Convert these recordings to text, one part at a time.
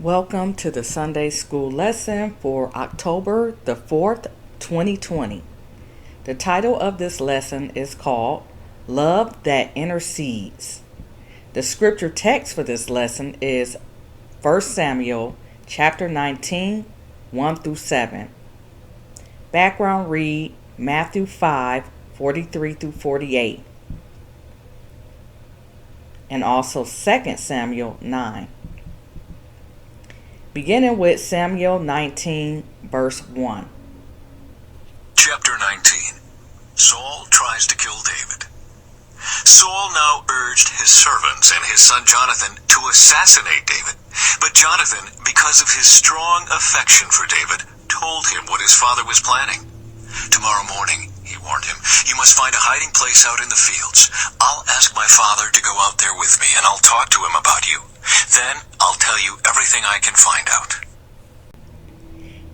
Welcome to the Sunday School lesson for October the 4th, 2020. The title of this lesson is called Love That Intercedes. The scripture text for this lesson is 1 Samuel chapter 19, 1 through 7. Background read Matthew 5, 43 through 48. And also 2 Samuel 9. Beginning with Samuel 19, verse 1. Chapter 19. Saul tries to kill David. Saul now urged his servants and his son Johnathan to assassinate David. But Johnathan, because of his strong affection for David, told him what his father was planning. Tomorrow morning, he warned him, you must find a hiding place out in the fields. I'll ask my father to go out there with me, and I'll talk to him about you. Then I'll tell you everything I can find out.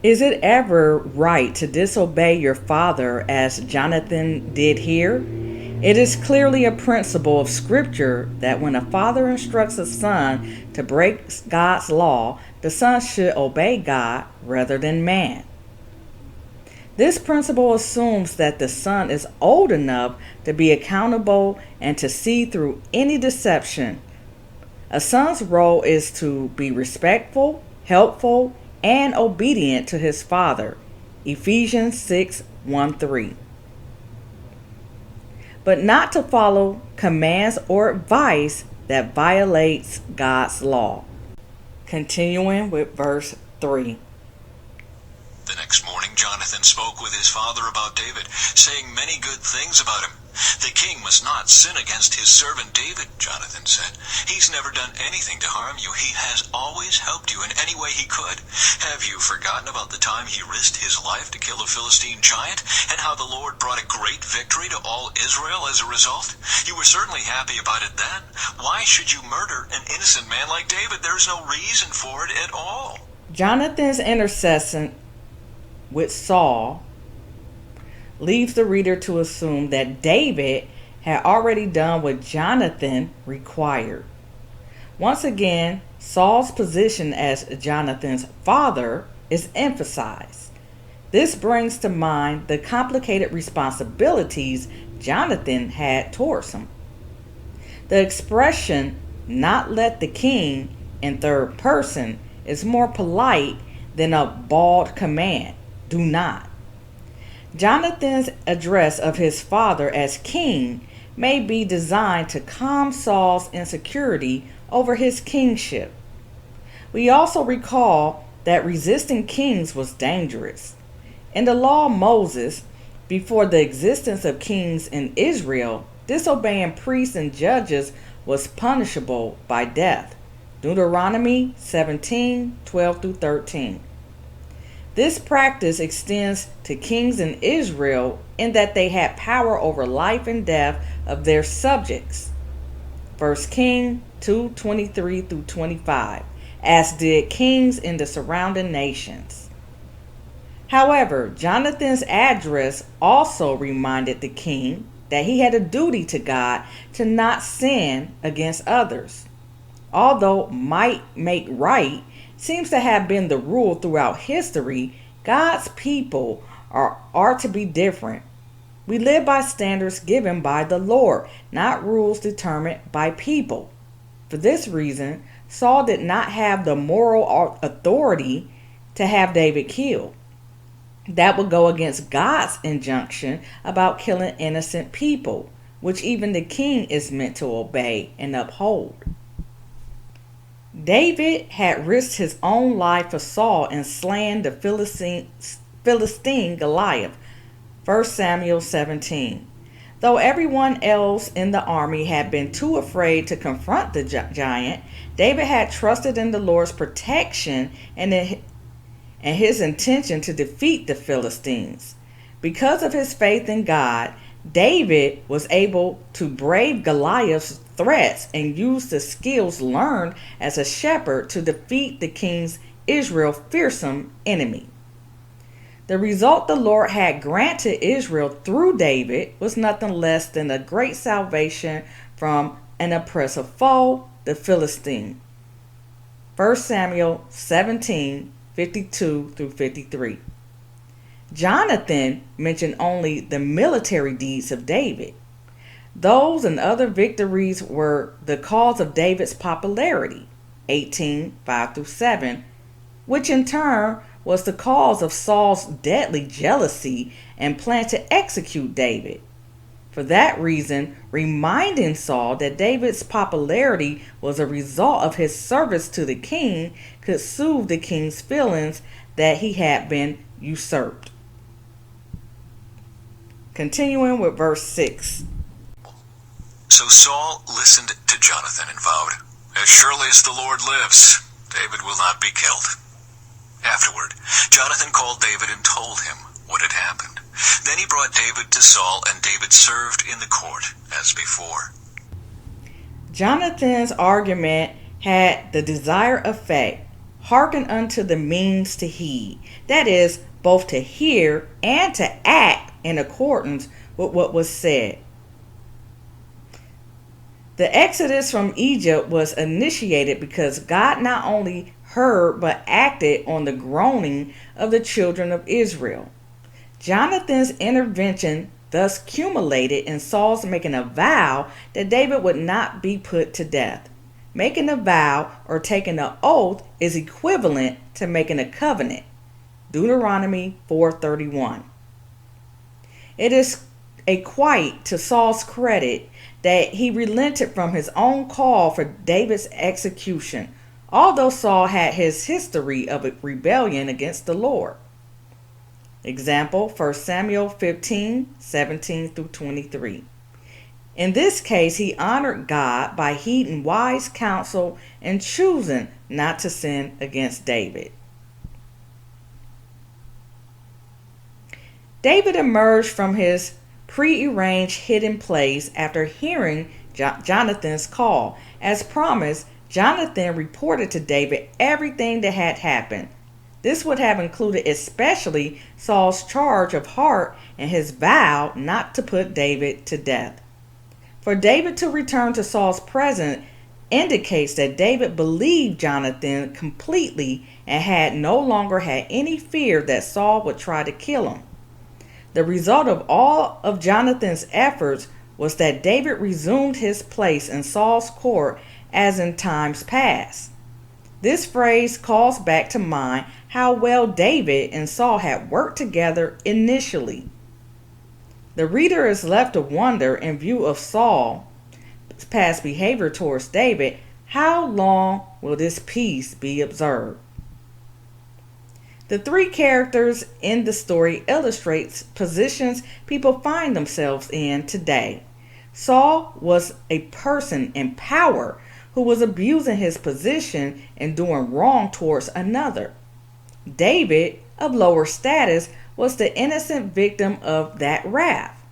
Is it ever right to disobey your father as Johnathan did here? It is clearly a principle of Scripture that when a father instructs a son to break God's law, the son should obey God rather than man. This principle assumes that the son is old enough to be accountable and to see through any deception. A son's role is to be respectful, helpful, and obedient to his father. Ephesians 6, 1-3. But not to follow commands or advice that violates God's law. Continuing with verse 3. The next morning, Johnathan spoke with his father about David, saying many good things about him. The king must not sin against his servant David, Johnathan said. He's never done anything to harm you. He has always helped you in any way he could. Have you forgotten about the time he risked his life to kill a Philistine giant, and how the Lord brought a great victory to all Israel as a result? You were certainly happy about it then. Why should you murder an innocent man like David? There's no reason for it at all. Jonathan's intercession with Saul leaves the reader to assume that David had already done what Johnathan required. Once again, Saul's position as Jonathan's father is emphasized. This brings to mind the complicated responsibilities Jonathan had towards him. The expression, "not let the king," in third person is more polite than a bald command, "do not." Jonathan's address of his father as king may be designed to calm Saul's insecurity over his kingship. We also recall that resisting kings was dangerous. In the law of Moses, before the existence of kings in Israel, disobeying priests and judges was punishable by death. Deuteronomy 17, 12-13. This practice extends to kings in Israel in that they had power over life and death of their subjects. 1 Kings 2:23-25, as did kings in the surrounding nations. However, Jonathan's address also reminded the king that he had a duty to God to not sin against others. Although might make right seems to have been the rule throughout history, God's people are to be different. We live by standards given by the Lord, not rules determined by people. For this reason, Saul did not have the moral authority to have David killed. That would go against God's injunction about killing innocent people, which even the king is meant to obey and uphold. David had risked his own life for Saul and slain the Philistine Goliath. 1 Samuel 17. Though everyone else in the army had been too afraid to confront the giant, David had trusted in the Lord's protection and his intention to defeat the Philistines. Because of his faith in God, David was able to brave Goliath's threats and use the skills learned as a shepherd to defeat the king's Israel's fearsome enemy. The result the Lord had granted Israel through David was nothing less than a great salvation from an oppressive foe, the Philistine. 1 Samuel 17:52 through 53. Johnathan mentioned only the military deeds of David. Those and other victories were the cause of David's popularity, 18:5 through 7, which in turn was the cause of Saul's deadly jealousy and plan to execute David. For that reason, reminding Saul that David's popularity was a result of his service to the king could soothe the king's feelings that he had been usurped. Continuing with verse 6. So Saul listened to Johnathan and vowed, "As surely as the Lord lives, David will not be killed." Afterward, Johnathan called David and told him what had happened. Then he brought David to Saul, and David served in the court as before. Jonathan's argument had the desired effect: hearken unto the means to heed, that is, both to hear and to act in accordance with what was said. The exodus from Egypt was initiated because God not only heard but acted on the groaning of the children of Israel. Jonathan's intervention thus culminated in Saul's making a vow that David would not be put to death. Making a vow or taking an oath is equivalent to making a covenant. Deuteronomy 4:31. It is quite to Saul's credit that he relented from his own call for David's execution, although Saul had his history of rebellion against the Lord. Example, 1 Samuel 15:17 through 23. In this case, he honored God by heeding wise counsel and choosing not to sin against David. David emerged from his prearranged hidden place after hearing Jonathan's call. As promised, Jonathan reported to David everything that had happened. This would have included especially Saul's charge of heart and his vow not to put David to death. For David to return to Saul's presence indicates that David believed Jonathan completely and had no longer had any fear that Saul would try to kill him. The result of all of Jonathan's efforts was that David resumed his place in Saul's court as in times past. This phrase calls back to mind how well David and Saul had worked together initially. The reader is left to wonder, in view of Saul's past behavior towards David, how long will this peace be observed? The three characters in the story illustrates positions people find themselves in today. Saul was a person in power who was abusing his position and doing wrong towards another. David, of lower status, was the innocent victim of that wrath.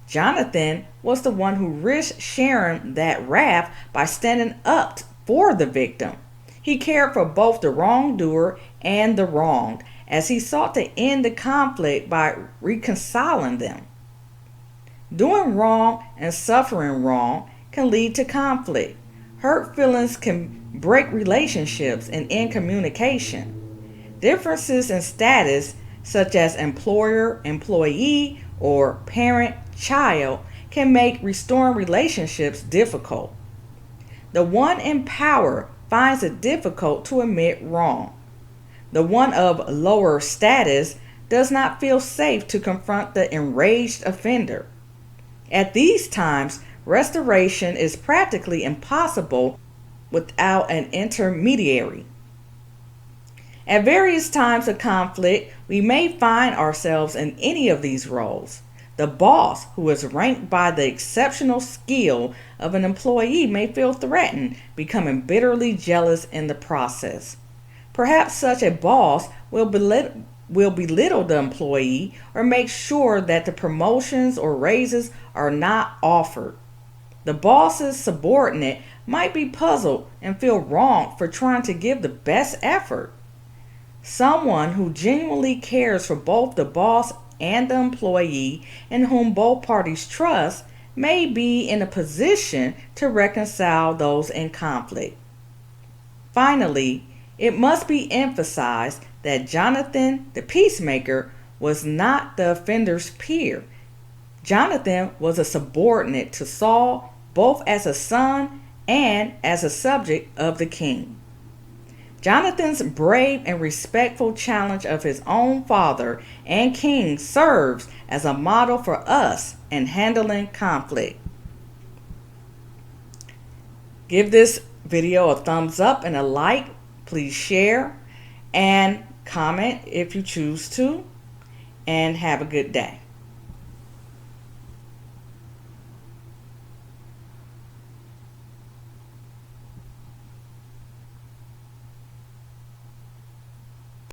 Jonathan was the one who risked sharing that wrath by standing up for the victim. He cared for both the wrongdoer and the wronged, as he sought to end the conflict by reconciling them. Doing wrong and suffering wrong can lead to conflict. Hurt feelings can break relationships and end communication. Differences in status, such as employer-employee or parent-child, can make restoring relationships difficult. The one in power finds it difficult to admit wrong. The one of lower status does not feel safe to confront the enraged offender. At these times, restoration is practically impossible without an intermediary. At various times of conflict, we may find ourselves in any of these roles. The boss, who is ranked by the exceptional skill of an employee, may feel threatened, becoming bitterly jealous in the process. Perhaps such a boss will belittle the employee or make sure that the promotions or raises are not offered. The boss's subordinate might be puzzled and feel wronged for trying to give the best effort. Someone who genuinely cares for both the boss and the employee, in whom both parties trust, may be in a position to reconcile those in conflict. Finally, It must be emphasized that Johnathan, the peacemaker, was not the offender's peer. Johnathan was a subordinate to Saul, both as a son and as a subject of the king. Johnathan's brave and respectful challenge of his own father and king serves as a model for us in handling conflict. Give this video a thumbs up and a like. Please share and comment if you choose to. And have a good day.